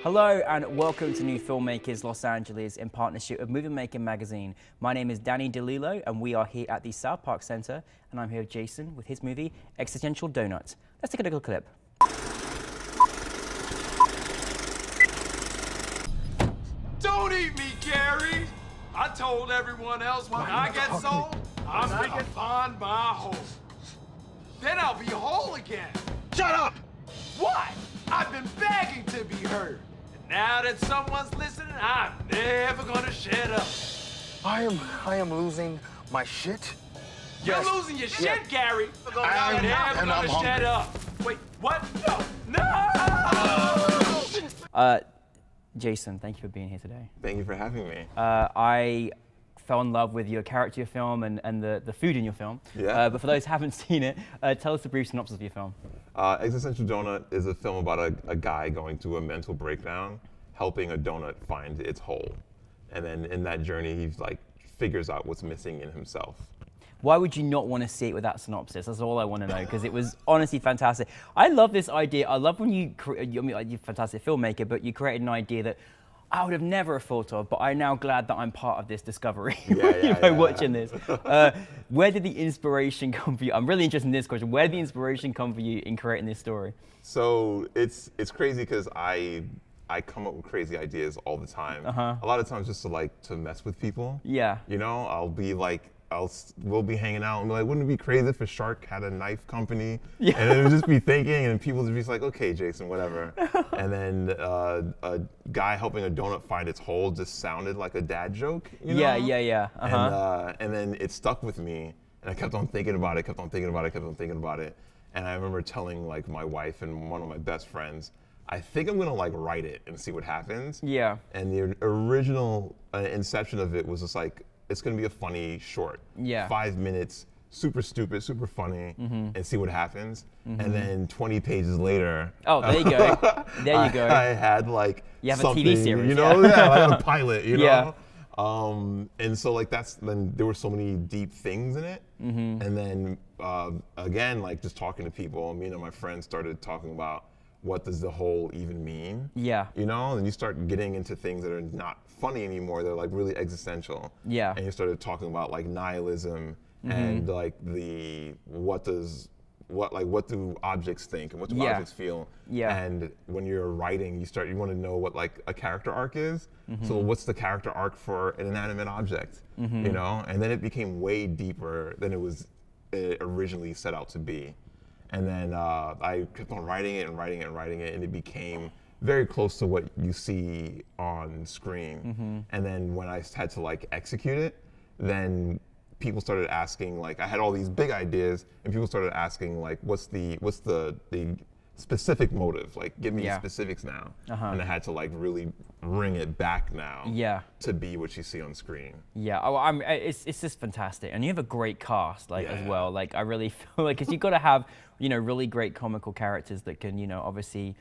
Hello and welcome to New Filmmakers Los Angeles in partnership with Movie Maker Magazine. My name is Danny DeLillo and we are here at the South Park Center, and I'm here with Jason with his movie Existential Donut. Let's take a little clip. Don't eat me, Gary! I told everyone else when I get sold, I'm gonna find my hole. Then I'll be whole again. Shut up! What? I've been begging to be heard. And now that someone's listening, I'm never gonna shut up. I am losing my shit. You're losing your shit, Gary. I am, never and I'm gonna shut hungry. up. Wait, what? No! Jason, thank you for being here today. Thank you for having me. I fell in love with your character in your film and the food in your film. Yeah. But for those who haven't seen it, tell us the brief synopsis of your film. Existential Donut is a film about a guy going through a mental breakdown, helping a donut find its whole. And then in that journey, he figures out what's missing in himself. Why would you not want to see it with that synopsis? That's all I want to know, because it was honestly fantastic. I love this idea. I love when you're a fantastic filmmaker, but you created an idea that I would have never thought of, but I'm now glad that I'm part of this discovery watching this. Where did the inspiration come for you? I'm really interested in this question. Where did the inspiration come for you in creating this story? So it's crazy because I come up with crazy ideas all the time. A lot of times just to mess with people. Yeah. You know, I'll be like, we'll be hanging out and be like, wouldn't it be crazy if a shark had a knife company? Yeah. And it would just be thinking, and people would be like, okay, Jason, whatever. And then a guy helping a donut find its hole just sounded like a dad joke, you know? Yeah. And then it stuck with me, and I kept on thinking about it, And I remember telling my wife and one of my best friends, I think I'm gonna write it and see what happens. Yeah. And the original inception of it was just it's gonna be a funny short. Yeah. 5 minutes, super stupid, super funny, and see what happens. And then 20 pages later. Oh, there you go. There you go. I had You have something, a TV series. you know? Yeah, I had a pilot, you Yeah. know? And so then there were so many deep things in it. And then again, just talking to people, me and my friends started talking about what does the whole even mean? Yeah. You know, and you start getting into things that are not funny anymore. They're really existential. Yeah. And you started talking about nihilism and what do objects think and what do objects feel? Yeah. And when you're writing, you want to know what a character arc is. So what's the character arc for an inanimate object? You know, and then it became way deeper than it originally set out to be. And then I kept on writing it, and it became very close to what you see on screen. And then when I had to execute it, then people started asking, I had all these big ideas, and people started asking what's the specific motive? Give me specifics now. And I had to like bring it back now. Yeah. To be what you see on screen. Yeah. Oh, it's just fantastic, and you have a great cast as well. I really feel because you've got to have really great comical characters that can obviously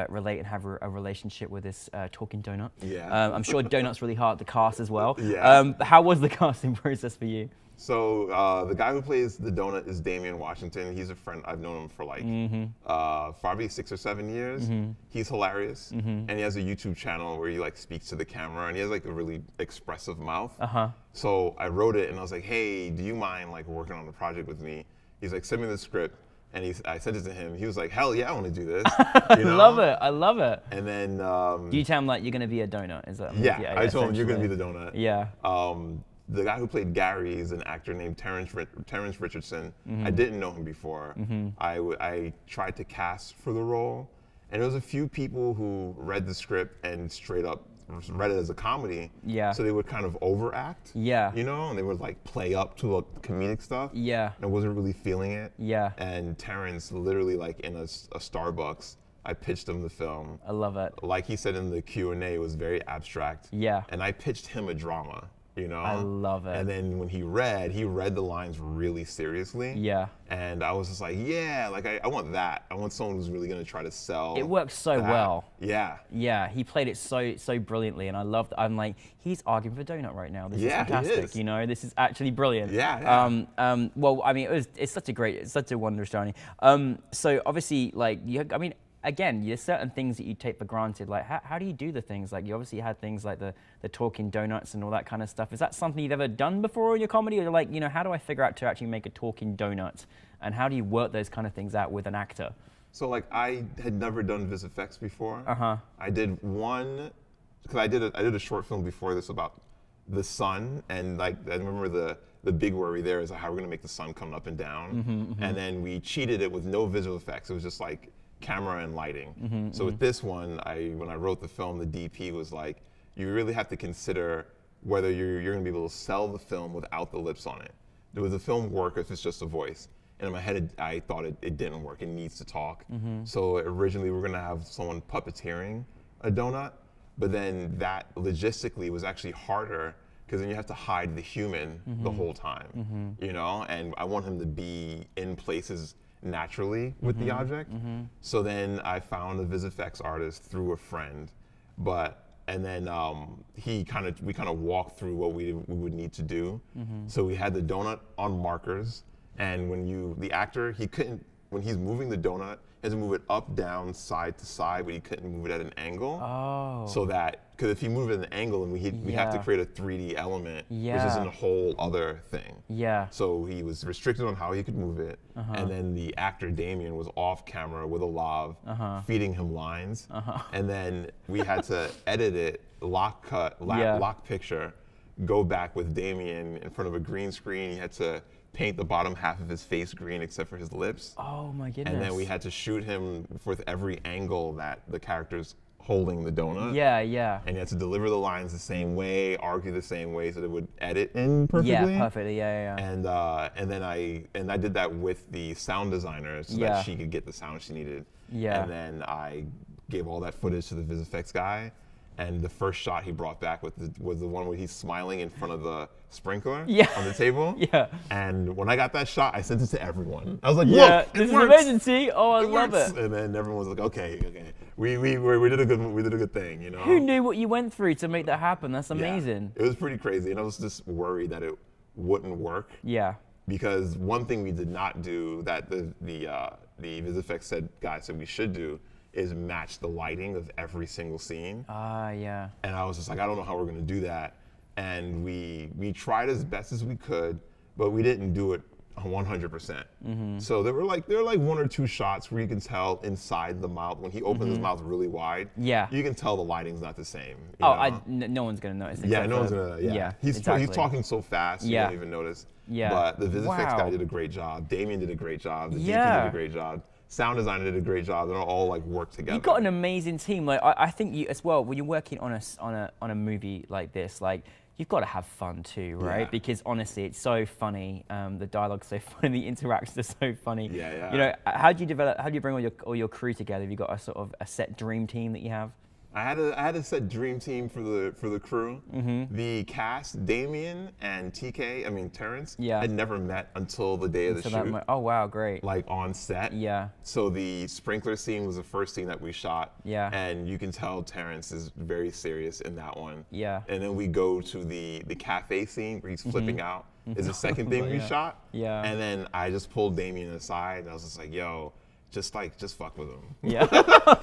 relate and have a relationship with this talking donut. Yeah. I'm sure Donut's really hard to cast as well. Yeah. How was the casting process for you? So the guy who plays the donut is Damian Washington. He's a friend. I've known him for probably 6 or 7 years. He's hilarious, and he has a YouTube channel where he speaks to the camera, and he has a really expressive mouth. So I wrote it, and I was like, hey, do you mind working on the project with me? He's like, send me the script. And I sent it to him. He was like, hell yeah, I want to do this. You know? I love it. And then do you tell him you're going to be a donut? Is that? Yeah, I told him you're going to be the donut. Yeah. The guy who played Gary is an actor named Terrence Richardson. I didn't know him before. I tried to cast for the role, and there was a few people who read the script and straight up read it as a comedy. Yeah. So they would kind of overact. Yeah. You know, and they would play up to comedic stuff. Yeah. And I wasn't really feeling it. Yeah. And Terrence literally in a Starbucks, I pitched him the film. I love it. Like he said in the Q&A, it was very abstract. Yeah. And I pitched him a drama. I love it. And then when he read the lines really seriously. Yeah. And I was just like, yeah, I want that. I want someone who's really gonna try to sell. It works so well. Yeah. Yeah, he played it so brilliantly, and I loved. I'm like, he's arguing for donut right now. This is fantastic. He is. This is actually brilliant. Yeah. Well, I mean, it's such a wondrous journey. So obviously, again, there's certain things that you take for granted. Like, how do you do the things? Like, you obviously had things like the talking donuts and all that kind of stuff. Is that something you've ever done before in your comedy? Or like, how do I figure out to actually make a talking donut? And how do you work those kind of things out with an actor? So like I had never done VisFX before. Uh-huh. I did one, because I did a short film before this about the sun, and like I remember the big worry there is how we're gonna make the sun come up and down, and then we cheated it with no visual effects. It was just like camera and lighting. So with this one, when I wrote the film, the DP was like, you really have to consider whether you're gonna be able to sell the film without the lips on it. Does the film work if it's just a voice? And in my head, I thought it didn't work. It needs to talk. So originally, we were gonna have someone puppeteering a donut, but then that logistically was actually harder because then you have to hide the human the whole time, And I want him to be in places naturally with the object. So then I found a VisFX artist through a friend, and then we kind of walked through what we would need to do. So we had the donut on markers. And when the actor, when he's moving the donut, he has to move it up, down, side to side, but he couldn't move it at an angle. Oh. So because if he moved it at an angle, then we have to create a 3D element, which isn't a whole other thing. Yeah. So he was restricted on how he could move it. And then the actor, Damien, was off camera with a lav, feeding him lines. And then we had to edit it, lock picture, go back with Damien in front of a green screen. He had to paint the bottom half of his face green except for his lips. Oh my goodness. And then we had to shoot him with every angle that the character's holding the donut. Yeah, yeah. And you had to deliver the lines the same way, argue the same way so that it would edit in perfectly. Yeah, perfectly, yeah. And then I did that with the sound designer so that she could get the sound she needed. Yeah. And then I gave all that footage to the VisFX guy. And the first shot he brought back was the one where he's smiling in front of the sprinkler on the table. Yeah. And when I got that shot, I sent it to everyone. I was like, yeah, look, this is works. amazing. See, oh, I love works. it. And then everyone was like, okay, we did a good thing, Who knew what you went through to make that happen? That's amazing. Yeah, it was pretty crazy, and I was just worried that it wouldn't work. Yeah. Because one thing we did not do that the VisFX guy said we should do is match the lighting of every single scene. Yeah. And I was just like, I don't know how we're gonna do that. And we tried as best as we could, but we didn't do it 100%. So there were like one or two shots where you can tell inside the mouth, when he opens his mouth really wide, you can tell the lighting's not the same. No one's gonna notice. Yeah, no one's gonna, he's talking so fast, you don't even notice. Yeah. But the VisFX guy did a great job. Damien did a great job. The DP did a great job. Sound designer did a great job. They all like work together. You've got an amazing team. Like I think you as well. When you're working on a movie like this, like you've got to have fun too, right? Yeah. Because honestly, it's so funny. The dialogue's so funny. The interactions are so funny. Yeah. How do you bring all your crew together? Have you got a sort of a set dream team that you have? I had a set dream team for the crew. The cast, Damien and Terrence, had never met until the day of the shoot. Oh wow, great! Like on set. Yeah. So the sprinkler scene was the first scene that we shot. Yeah. And you can tell Terrence is very serious in that one. Yeah. And then we go to the cafe scene where he's flipping out. Is the second thing we shot. Yeah. And then I just pulled Damien aside and I was just like, yo. Just fuck with him. Yeah.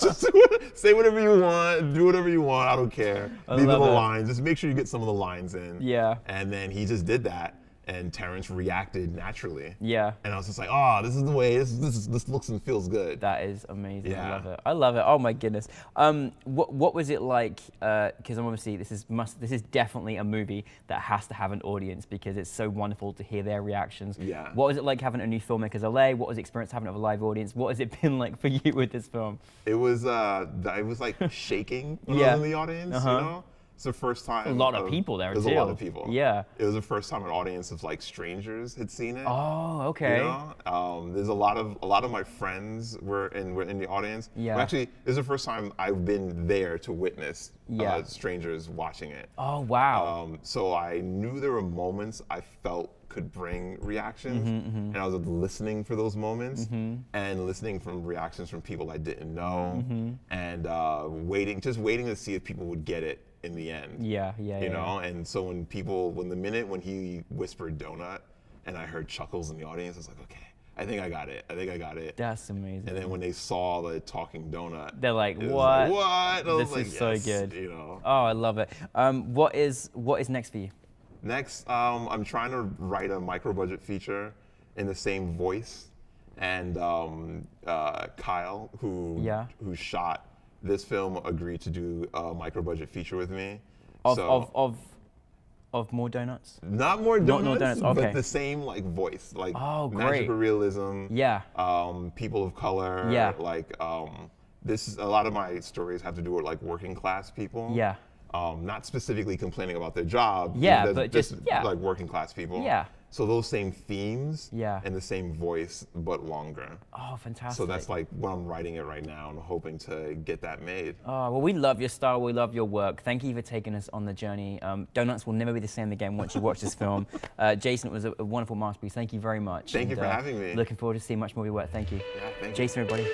Just say whatever you want, do whatever you want. I don't care. Leave the lines. Just make sure you get some of the lines in. Yeah. And then he just did that, and Terrence reacted naturally. Yeah. And I was just like, oh, this is the way. This looks and feels good. That is amazing. Yeah. I love it. I love it. Oh my goodness. What was it like? Because obviously this is definitely a movie that has to have an audience because it's so wonderful to hear their reactions. Yeah. What was it like having a new filmmakers LA? What was the experience having a live audience? What has it been like for you with this film? It was like shaking when I was in the audience. You know. It's the first time. A lot of people there too. There's a lot of people. Yeah. It was the first time an audience of like strangers had seen it. Oh, okay. You know? There's a lot of my friends were in the audience. Yeah. Well, actually, this is the first time I've been there to witness strangers watching it. Oh wow. So I knew there were moments I felt could bring reactions, and I was listening for those moments, and listening from reactions from people I didn't know, and waiting to see if people would get it in the end. Yeah. You know, and so when he whispered donut, and I heard chuckles in the audience, I was like, okay, I think I got it. I think I got it. That's amazing. And then when they saw the talking donut, They're like, it was what? like, what? I was This like, is so yes, good. You know. Oh, I love it. What is next for you? Next, I'm trying to write a micro-budget feature in the same voice, and Kyle, who shot this film, agreed to do a micro-budget feature with me. Of More Donuts? Not More Donuts, More Donuts, okay. but the same like voice, like great. magical realism. Yeah. People of color. Yeah. Like this is a lot of my stories have to do with like working class people. Yeah. Not specifically complaining about their job. Yeah, but just like working class people. Yeah. So those same themes. Yeah. And the same voice, but longer. Oh, fantastic. So that's like what I'm writing it right now and hoping to get that made. Oh, well, we love your style. We love your work. Thank you for taking us on the journey. Donuts will never be the same again once you watch this film. Jason, it was a wonderful masterpiece. Thank you very much. Thank you for having me. Looking forward to seeing much more of your work. Thank you. Yeah, thank you. Jason, everybody.